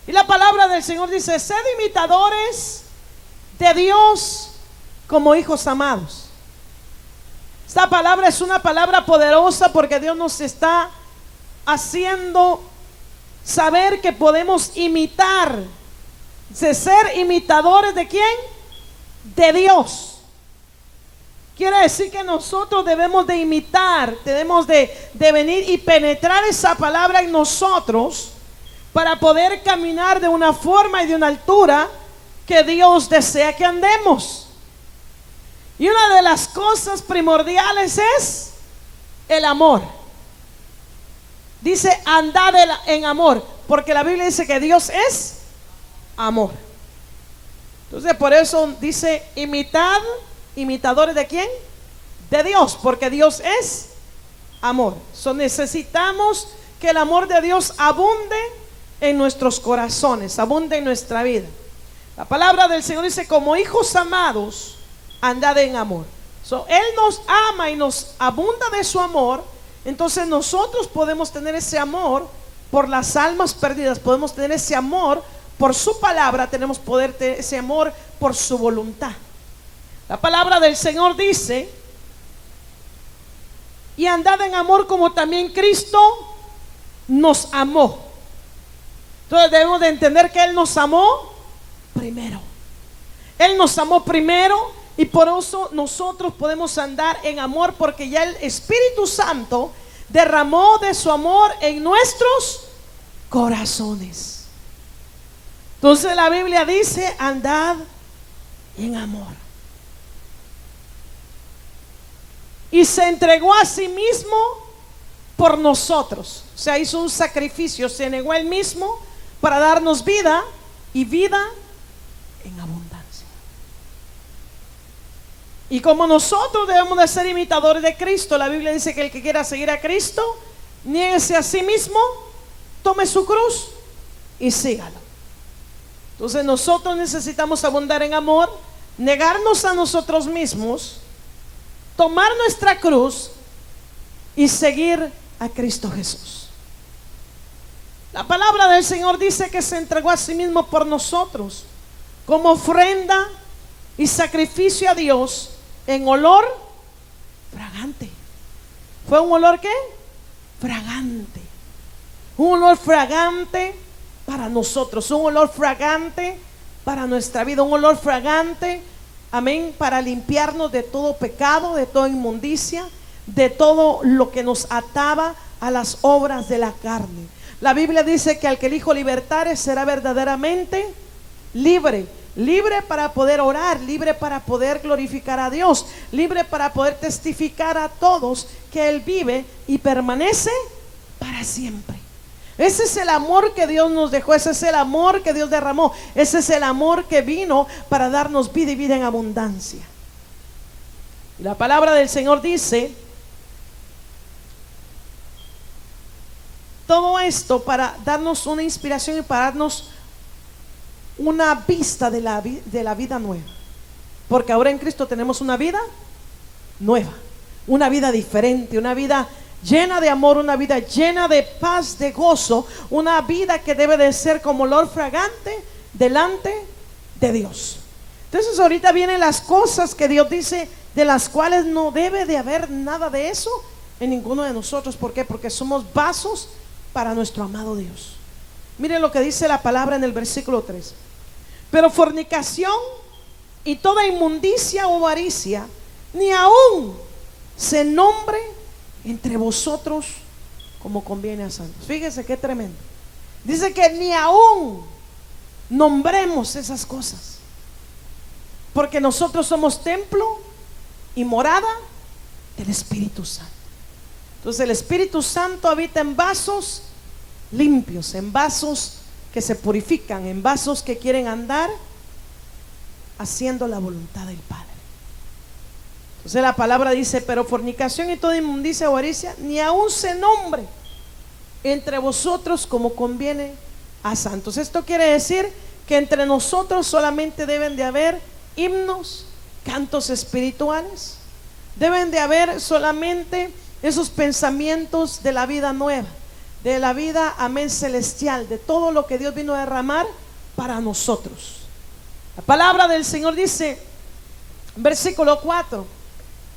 Y la palabra del Señor dice: sed imitadores de Dios como hijos amados. Esta palabra es una palabra poderosa porque Dios nos está haciendo saber que podemos imitar, de ser imitadores ¿de quién? De Dios. Quiere decir que nosotros debemos de imitar, debemos de venir y penetrar esa palabra en nosotros para poder caminar de una forma y de una altura que Dios desea que andemos. Y una de las cosas primordiales es el amor. Dice andad en amor, porque la Biblia dice que Dios es amor. Entonces por eso dice imitad, imitadores ¿de quién? De Dios, porque Dios es amor. Necesitamos que el amor de Dios abunde en nuestros corazones, abunde en nuestra vida. La palabra del Señor dice: como hijos amados, andad en amor. Él nos ama y nos abunda de su amor. Entonces nosotros podemos tener ese amor por las almas perdidas, podemos tener ese amor por su palabra, tenemos poder tener ese amor por su voluntad. La palabra del Señor dice: y andad en amor como también Cristo nos amó. Entonces debemos de entender que Él nos amó primero. Él nos amó primero, y por eso nosotros podemos andar en amor, porque ya el Espíritu Santo derramó de su amor en nuestros corazones. Entonces la Biblia dice: andad en amor. Y se entregó a sí mismo por nosotros. O sea, hizo un sacrificio, se negó a Él mismo para darnos vida, y vida en abundancia. Y como nosotros debemos de ser imitadores de Cristo, la Biblia dice que el que quiera seguir a Cristo, niéguese a sí mismo, tome su cruz y sígalo. Entonces nosotros necesitamos abundar en amor, negarnos a nosotros mismos, tomar nuestra cruz y seguir a Cristo Jesús. La palabra del Señor dice que se entregó a sí mismo por nosotros como ofrenda y sacrificio a Dios en olor fragante. ¿Fue un olor qué? Fragante. Un olor fragante para nosotros, un olor fragante para nuestra vida, un olor fragante, amén, para limpiarnos de todo pecado, de toda inmundicia, de todo lo que nos ataba a las obras de la carne. La Biblia dice que al que el Hijo libertare será verdaderamente libre. Libre para poder orar, libre para poder glorificar a Dios, libre para poder testificar a todos que Él vive y permanece para siempre. Ese es el amor que Dios nos dejó, ese es el amor que Dios derramó, ese es el amor que vino para darnos vida y vida en abundancia. Y la palabra del Señor dice todo esto para darnos una inspiración y para darnos una vista de la vida nueva. Porque ahora en Cristo tenemos una vida nueva, una vida diferente, una vida llena de amor, una vida llena de paz, de gozo, una vida que debe de ser como olor fragante delante de Dios. Entonces ahorita vienen las cosas que Dios dice, de las cuales no debe de haber nada de eso en ninguno de nosotros. ¿Por qué? Porque somos vasos para nuestro amado Dios. Miren lo que dice la palabra en el versículo 3. Pero fornicación y toda inmundicia o avaricia, ni aún se nombre entre vosotros como conviene a santos. Fíjense qué tremendo. Dice que ni aún nombremos esas cosas, porque nosotros somos templo y morada del Espíritu Santo. Entonces el Espíritu Santo habita en vasos limpios, en vasos que se purifican, en vasos que quieren andar haciendo la voluntad del Padre. Entonces la palabra dice: pero fornicación y toda inmundicia o avaricia, ni aún se nombre entre vosotros como conviene a santos. Esto quiere decir que entre nosotros solamente deben de haber himnos, cantos espirituales, deben de haber solamente esos pensamientos de la vida nueva, de la vida, amén, celestial, de todo lo que Dios vino a derramar para nosotros. La palabra del Señor dice, versículo 4,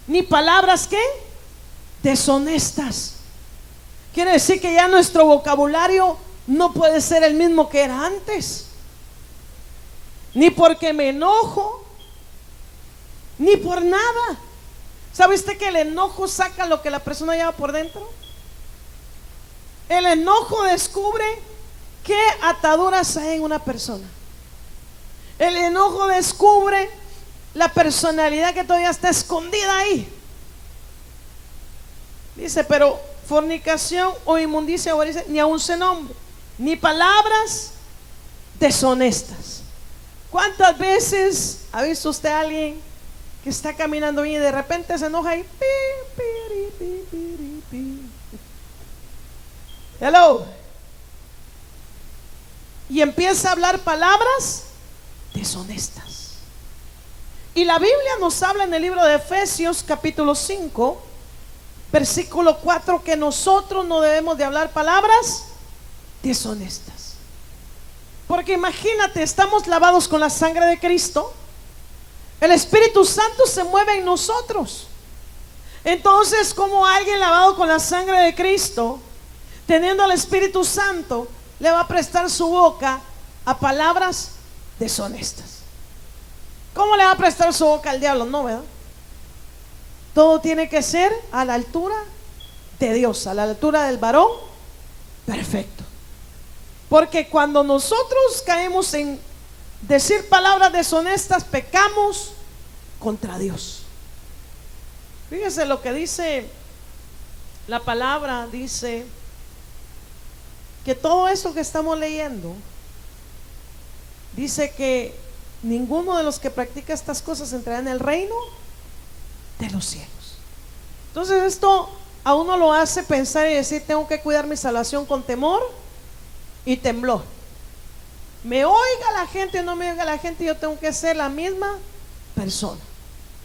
ni palabras que deshonestas. Quiere decir que ya nuestro vocabulario no puede ser el mismo que era antes. Ni porque me enojo, ni por nada. ¿Sabe usted que el enojo saca lo que la persona lleva por dentro? El enojo descubre qué ataduras hay en una persona. El enojo descubre la personalidad que todavía está escondida ahí. Dice, pero fornicación o inmundicia, o dice, ni aun se nombre, ni palabras deshonestas. ¿Cuántas veces ha visto usted a alguien que está caminando bien y de repente se enoja y hello, y empieza a hablar palabras deshonestas? Y la Biblia nos habla en el libro de Efesios capítulo 5 versículo 4 que nosotros no debemos de hablar palabras deshonestas. Porque imagínate, estamos lavados con la sangre de Cristo. El Espíritu Santo se mueve en nosotros. Entonces, como alguien lavado con la sangre de Cristo, teniendo al Espíritu Santo, le va a prestar su boca a palabras deshonestas? ¿Cómo le va a prestar su boca al diablo? No, ¿verdad? Todo tiene que ser a la altura de Dios, a la altura del varón perfecto. Porque cuando nosotros caemos en decir palabras deshonestas, pecamos contra Dios. Fíjese lo que dice la palabra, dice que todo eso que estamos leyendo, dice que ninguno de los que practica estas cosas entrará en el reino de los cielos. Entonces esto a uno lo hace pensar y decir, tengo que cuidar mi salvación con temor y temblor. Me oiga la gente o no me oiga la gente, yo tengo que ser la misma persona,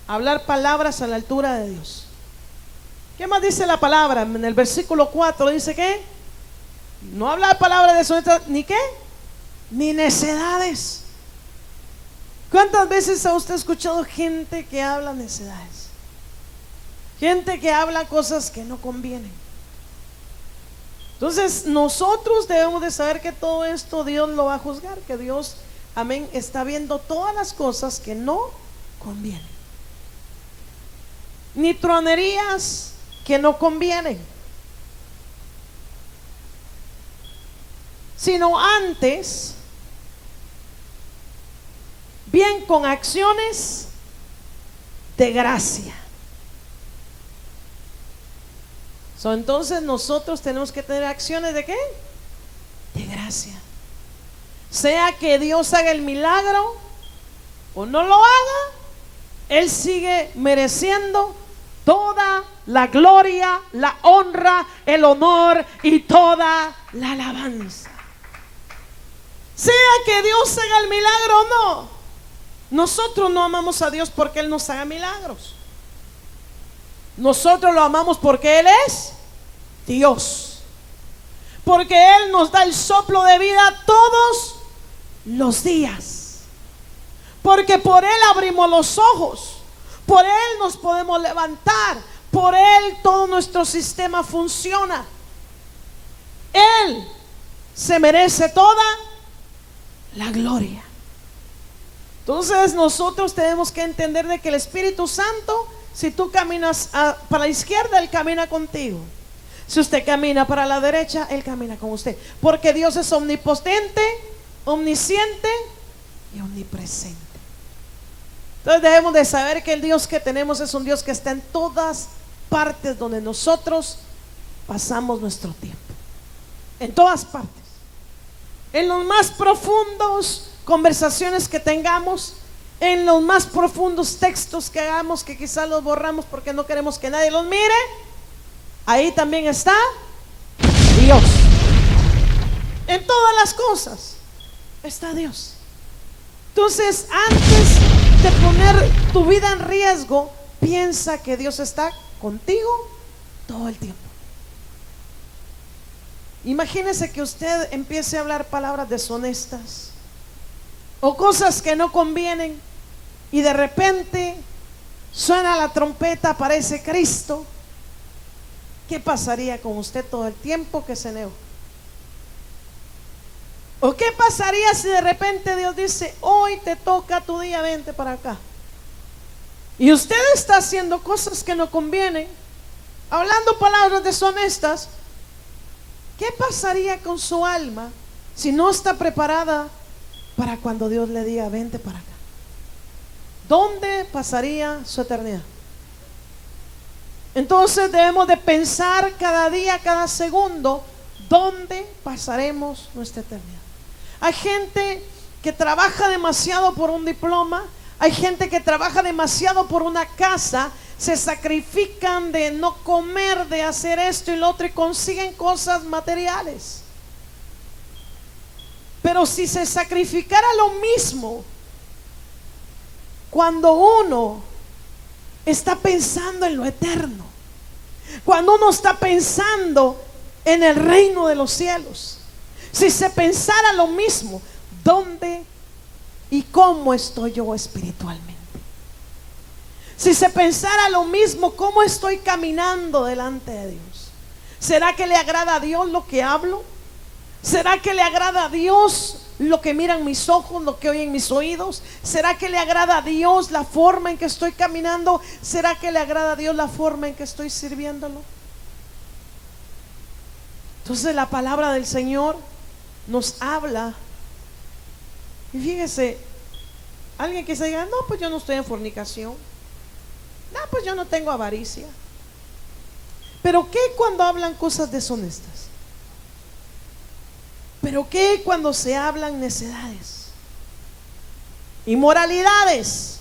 hablar palabras a la altura de Dios. ¿Qué más dice la palabra? En el versículo 4 dice que no hablar palabras deshonestas, ni qué, ni necedades. ¿Cuántas veces ha usted escuchado gente que habla necedades? Gente que habla cosas que no convienen. Entonces nosotros debemos de saber que todo esto Dios lo va a juzgar, que Dios, amén, está viendo todas las cosas que no convienen. Ni tronerías que no convienen, sino antes bien con acciones de gracia. Entonces nosotros tenemos que tener acciones de ¿qué? De gracia. Sea que Dios haga el milagro o no lo haga, Él sigue mereciendo toda la gloria, la honra, el honor y toda la alabanza. Sea que Dios haga el milagro o no, nosotros no amamos a Dios porque Él nos haga milagros. Nosotros lo amamos porque Él es Dios, porque Él nos da el soplo de vida todos los días, porque por Él abrimos los ojos, por Él nos podemos levantar, por Él todo nuestro sistema funciona. Él se merece toda la gloria. Entonces nosotros tenemos que entender de que el Espíritu Santo, si tú caminas para la izquierda, Él camina contigo. Si usted camina para la derecha, Él camina con usted. Porque Dios es omnipotente, omnisciente y omnipresente. Entonces debemos de saber que el Dios que tenemos es un Dios que está en todas partes donde nosotros pasamos nuestro tiempo. En todas partes. En los más profundos conversaciones que tengamos, en los más profundos textos que hagamos, que quizás los borramos porque no queremos que nadie los mire, ahí también está Dios. En todas las cosas está Dios. Entonces, antes de poner tu vida en riesgo, piensa que Dios está contigo todo el tiempo. Imagínese que usted empiece a hablar palabras deshonestas o cosas que no convienen y de repente suena la trompeta, aparece Cristo. ¿Qué pasaría con usted todo el tiempo que se negó? ¿O qué pasaría si de repente Dios dice: hoy te toca tu día, vente para acá? Y usted está haciendo cosas que no convienen, hablando palabras deshonestas. ¿Qué pasaría con su alma si no está preparada para cuando Dios le diga: vente para acá? ¿Dónde pasaría su eternidad? Entonces debemos de pensar cada día, cada segundo, ¿dónde pasaremos nuestra eternidad? Hay gente que trabaja demasiado por un diploma, hay gente que trabaja demasiado por una casa, se sacrifican de no comer, de hacer esto y lo otro y consiguen cosas materiales. Pero si se sacrificara lo mismo cuando uno está pensando en lo eterno, cuando uno está pensando en el reino de los cielos, si se pensara lo mismo, ¿dónde y cómo estoy yo espiritualmente? Si se pensara lo mismo, ¿cómo estoy caminando delante de Dios? ¿Será que le agrada a Dios lo que hablo? ¿Será que le agrada a Dios lo que miran mis ojos, lo que oyen mis oídos? ¿Será que le agrada a Dios la forma en que estoy caminando? ¿Será que le agrada a Dios la forma en que estoy sirviéndolo? Entonces la palabra del Señor nos habla. Y fíjese, alguien que se diga: no, pues yo no estoy en fornicación, no, pues yo no tengo avaricia. Pero ¿qué cuando hablan cosas deshonestas? ¿Pero qué cuando se hablan necedades, inmoralidades?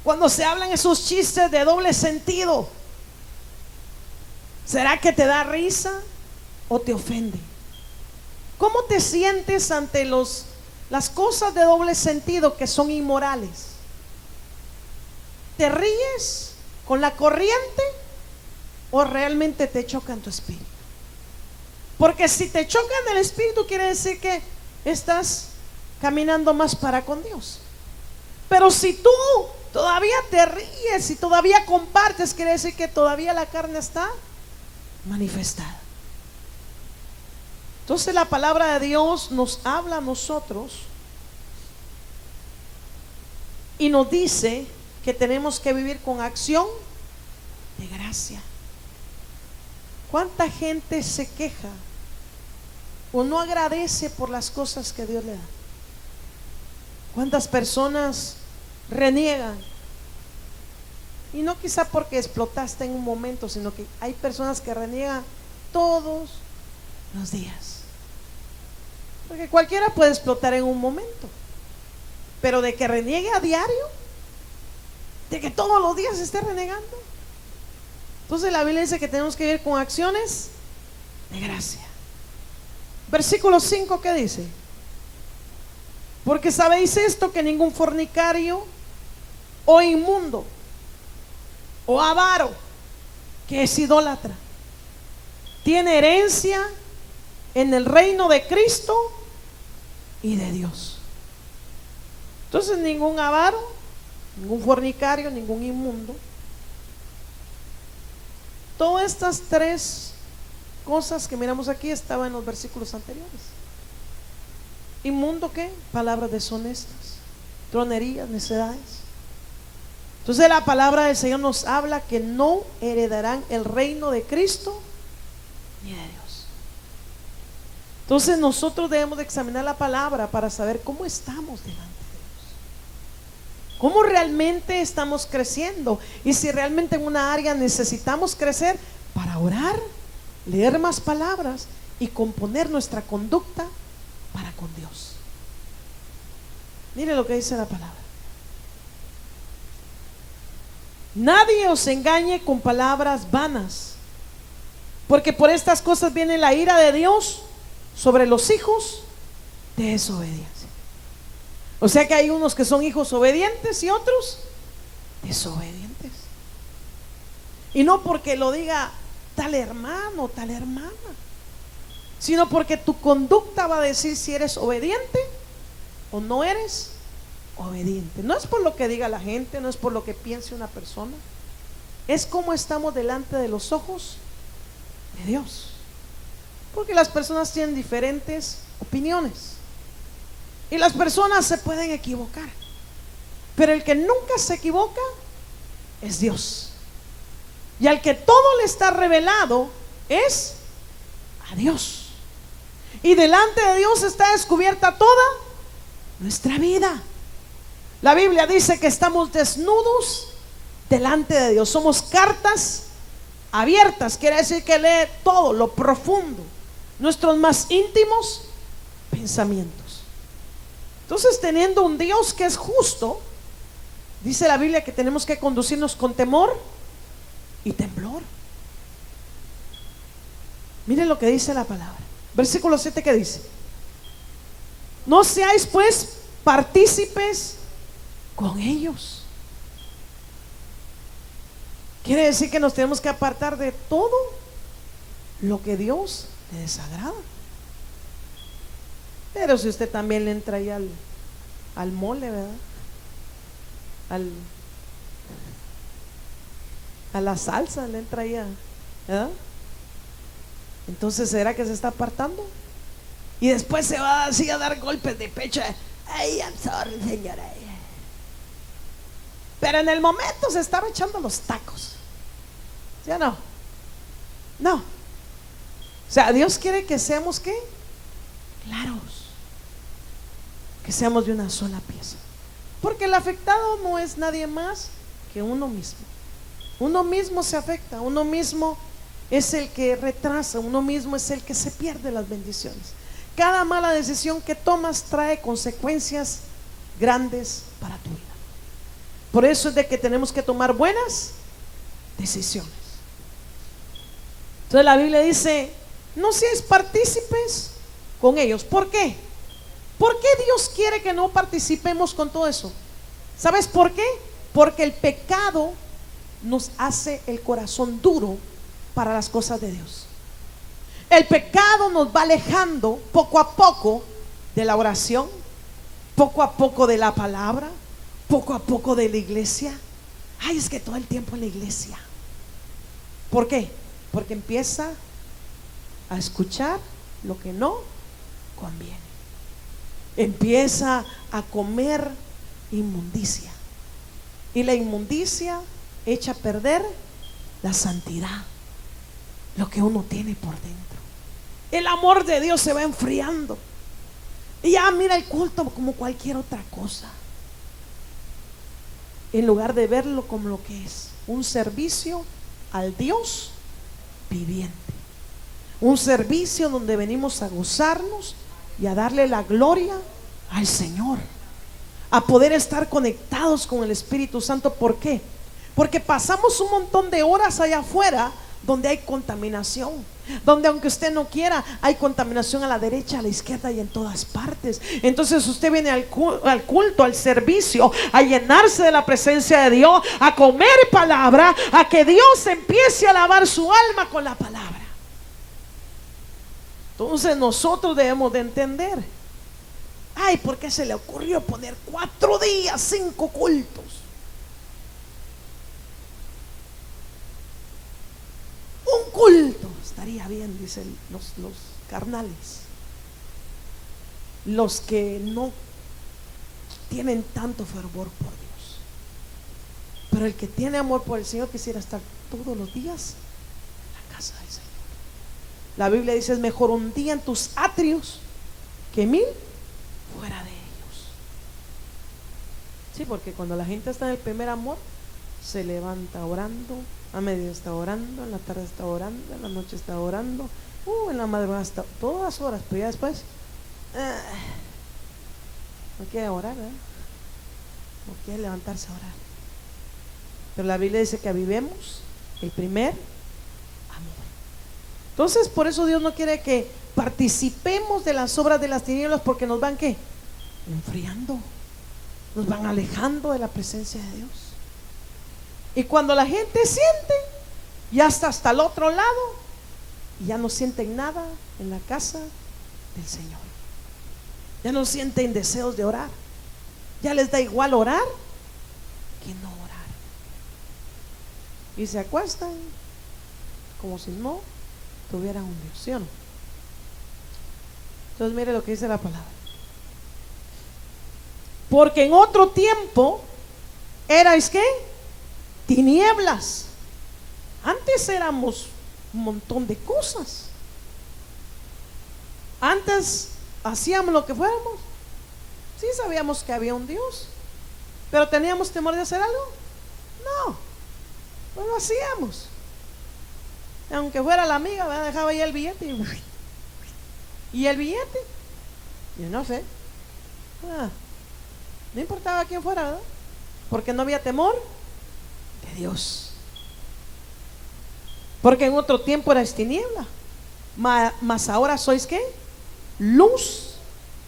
Cuando se hablan esos chistes de doble sentido, ¿será que te da risa o te ofende? ¿Cómo te sientes ante las cosas de doble sentido que son inmorales? ¿Te ríes con la corriente o realmente te choca en tu espíritu? Porque si te choca en el espíritu, quiere decir que estás caminando más para con Dios. Pero si tú todavía te ríes y todavía compartes, quiere decir que todavía la carne está manifestada. Entonces la palabra de Dios nos habla a nosotros y nos dice que tenemos que vivir con acción de gracia. ¿Cuánta gente se queja o no agradece por las cosas que Dios le da? ¿Cuántas personas reniegan? Y no quizá porque explotaste en un momento, sino que hay personas que reniegan todos los días. Porque cualquiera puede explotar en un momento, pero de que reniegue a diario, de que todos los días esté renegando. Entonces la Biblia dice que tenemos que ir con acciones de gracia. Versículo 5, ¿qué dice? Porque sabéis esto, que ningún fornicario o inmundo o avaro, que es idólatra, tiene herencia en el reino de Cristo y de Dios. Entonces ningún avaro, ningún fornicario, ningún inmundo. Todas estas tres cosas que miramos aquí estaban en los versículos anteriores. Inmundo, ¿qué? Palabras deshonestas, tronerías, necedades. Entonces la palabra del Señor nos habla que no heredarán el reino de Cristo ni de Dios. Entonces nosotros debemos de examinar la palabra para saber cómo estamos delante de Dios, cómo realmente estamos creciendo y si realmente en una área necesitamos crecer para orar, leer más palabras y componer nuestra conducta para con Dios. Mire lo que dice la palabra: nadie os engañe con palabras vanas, porque por estas cosas viene la ira de Dios sobre los hijos de desobediencia. O sea que hay unos que son hijos obedientes y otros desobedientes. Y no porque lo diga tal hermano, tal hermana, sino porque tu conducta va a decir si eres obediente o no eres obediente. No es por lo que diga la gente, no es por lo que piense una persona, es como estamos delante de los ojos de Dios. Porque las personas tienen diferentes opiniones y las personas se pueden equivocar, pero el que nunca se equivoca es Dios, y al que todo le está revelado es a Dios. Y delante de Dios está descubierta toda nuestra vida. La Biblia dice que estamos desnudos delante de Dios. Somos cartas abiertas, quiere decir que lee todo lo profundo, nuestros más íntimos pensamientos. Entonces, teniendo un Dios que es justo, dice la Biblia que tenemos que conducirnos con temor y temblor. Miren lo que dice la palabra. Versículo 7, que dice: no seáis pues partícipes con ellos. Quiere decir que nos tenemos que apartar de todo lo que Dios le desagrada. Pero si usted también le entra ahí al mole, ¿verdad? A la salsa le entra ahí, ¿verdad? Entonces, ¿será que se está apartando? Y después se va así a dar golpes de pecho. Ay, I'm sorry, señora. Pero en el momento se estaba echando los tacos. ¿Sí o no? No. O sea, Dios quiere que seamos, ¿qué? Claros. Que seamos de una sola pieza. Porque el afectado no es nadie más que uno mismo. Uno mismo se afecta, uno mismo es el que retrasa, uno mismo es el que se pierde las bendiciones. Cada mala decisión que tomas trae consecuencias grandes para tu vida. Por eso es de que tenemos que tomar buenas decisiones. Entonces la Biblia dice: no seáis partícipes con ellos. ¿Por qué? ¿Por qué Dios quiere que no participemos con todo eso? ¿Sabes por qué? Porque el pecado nos hace el corazón duro para las cosas de Dios. El pecado nos va alejando poco a poco de la oración, poco a poco de la palabra, poco a poco de la iglesia. Ay, es que todo el tiempo en la iglesia. ¿Por qué? Porque empieza a escuchar lo que no conviene. Empieza a comer inmundicia, y la inmundicia echa a perder la santidad, lo que uno tiene por dentro. El amor de Dios se va enfriando y ya mira el culto como cualquier otra cosa, en lugar de verlo como lo que es: un servicio al Dios viviente, un servicio donde venimos a gozarnos y a darle la gloria al Señor, a poder estar conectados con el Espíritu Santo. ¿Por qué? Porque pasamos un montón de horas allá afuera donde hay contaminación, donde aunque usted no quiera hay contaminación a la derecha, a la izquierda y en todas partes. Entonces usted viene al culto, al servicio, a llenarse de la presencia de Dios, a comer palabra, a que Dios empiece a lavar su alma con la palabra. Entonces nosotros debemos de entender: ay, ¿por qué se le ocurrió poner 4 días, 5 cultos? Un culto estaría bien, dicen los carnales, los que no tienen tanto fervor por Dios. Pero el que tiene amor por el Señor quisiera estar todos los días en la casa del Señor. La Biblia dice: es mejor un día en tus atrios que 1000 fuera de ellos. Sí, porque cuando la gente está en el primer amor, se levanta orando, a media está orando, en la tarde está orando, en la noche está orando, en la madrugada está, todas horas, pero ya después no quiere orar, ¿verdad? No quiere levantarse a orar. Pero la Biblia dice que avivemos el primer amor. Entonces, por eso Dios no quiere que participemos de las obras de las tinieblas, porque nos van, ¿qué? Enfriando, nos van alejando de la presencia de Dios. Y cuando la gente siente y hasta el otro lado, y ya no sienten nada en la casa del Señor. Ya no sienten deseos de orar. Ya les da igual orar que no orar. Y se acuestan como si no tuvieran un Dios, ¿sí o no? Entonces mire lo que dice la palabra. Porque en otro tiempo erais ¿qué? Tinieblas. Antes éramos un montón de cosas. Antes hacíamos lo que fuéramos. Sí sabíamos que había un Dios, pero ¿teníamos temor de hacer algo? No, pues lo hacíamos. Aunque fuera la amiga, ¿verdad? Dejaba ahí el billete y el billete, yo no sé, no importaba quién fuera, ¿verdad? Porque no había temor de Dios. Porque en otro tiempo erais tiniebla, mas ahora sois ¿qué? Luz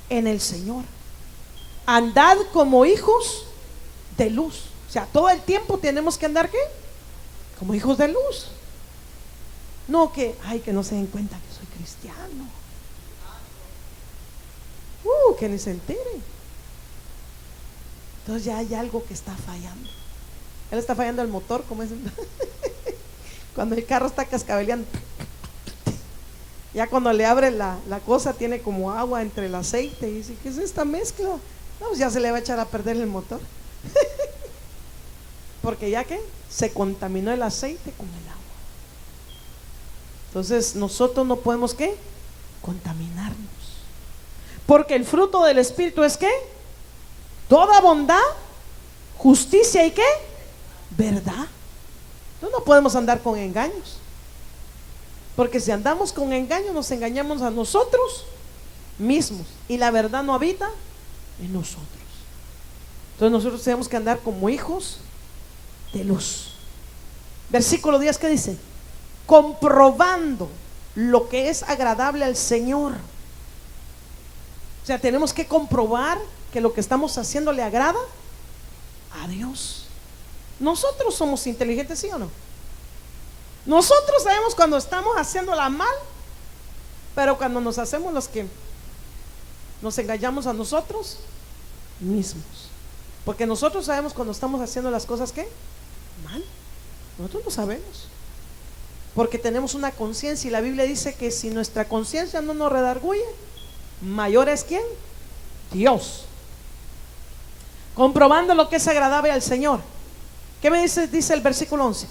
en el Señor. Andad como hijos de luz. O sea, todo el tiempo tenemos que andar ¿qué? Como hijos de luz. No que, ay, que no se den cuenta que soy cristiano. Que ni se enteren. Entonces ya hay algo que está fallando. Él está fallando el motor, como es cuando el carro está cascabeleando. Ya cuando le abre la cosa, tiene como agua entre el aceite. Y dice, ¿qué es esta mezcla? No, pues ya se le va a echar a perder el motor. Porque ya que se contaminó el aceite con el agua. Entonces nosotros no podemos ¿qué? Contaminarnos. Porque el fruto del Espíritu es ¿qué? Toda bondad, justicia y ¿qué? Verdad. Entonces no podemos andar con engaños. Porque si andamos con engaño, nos engañamos a nosotros mismos. Y la verdad no habita en nosotros. Entonces nosotros tenemos que andar como hijos de luz. Versículo 10, ¿qué dice? Comprobando lo que es agradable al Señor. O sea, tenemos que comprobar que lo que estamos haciendo le agrada a Dios. Nosotros somos inteligentes, ¿sí o no? Nosotros sabemos cuando estamos haciéndola mal, pero cuando nos hacemos los que nos engañamos a nosotros mismos. Porque nosotros sabemos cuando estamos haciendo las cosas ¿qué? Mal. Nosotros lo sabemos. Porque tenemos una conciencia y la Biblia dice que si nuestra conciencia no nos redarguye, mayor es ¿quién? Dios. Comprobando lo que es agradable al Señor. ¿Qué me dice? Dice el versículo 11.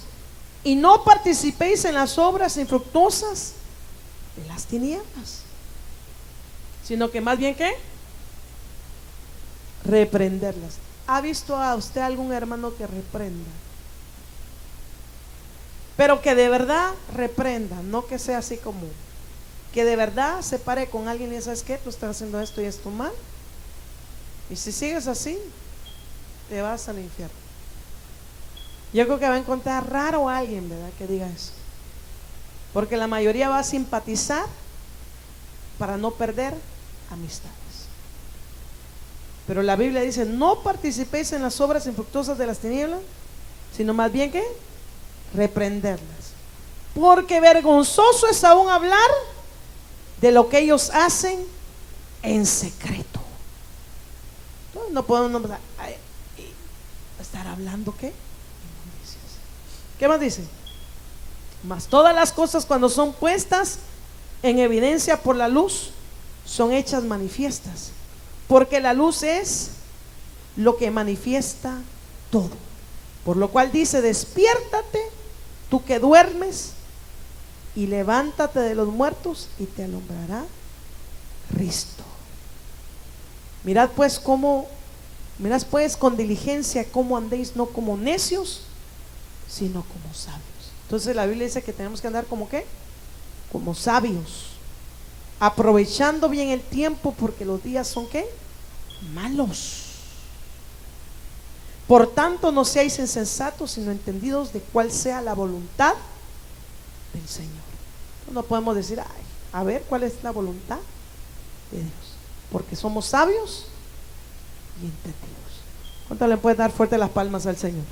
Y no participéis en las obras infructuosas de las tinieblas, sino que más bien ¿qué? Reprenderlas. ¿Ha visto a usted algún hermano que reprenda? Pero que de verdad reprenda, no que sea así como que de verdad se pare con alguien y dice, ¿sabes qué? Tú estás haciendo esto y esto mal. Y si sigues así, te vas al infierno. Yo creo que va a encontrar raro a alguien, ¿verdad? Que diga eso. Porque la mayoría va a simpatizar para no perder amistades. Pero la Biblia dice, no participéis en las obras infructuosas de las tinieblas, sino más bien que reprenderlas. Porque vergonzoso es aún hablar de lo que ellos hacen en secreto. Entonces no podemos estar hablando ¿qué? ¿Qué más dice? Mas todas las cosas cuando son puestas en evidencia por la luz son hechas manifiestas, porque la luz es lo que manifiesta todo. Por lo cual dice, despiértate tú que duermes y levántate de los muertos y te alumbrará Cristo. Mirad pues con diligencia cómo andéis, no como necios, sino como sabios. Entonces la Biblia dice que tenemos que andar como ¿qué? Como sabios, aprovechando bien el tiempo, porque los días son ¿qué? Malos. Por tanto no seáis insensatos, sino entendidos de cuál sea la voluntad del Señor. No podemos decir, ay, a ver cuál es la voluntad de Dios, porque somos sabios y entendidos. ¿Cuánto le puede dar fuerte las palmas al Señor?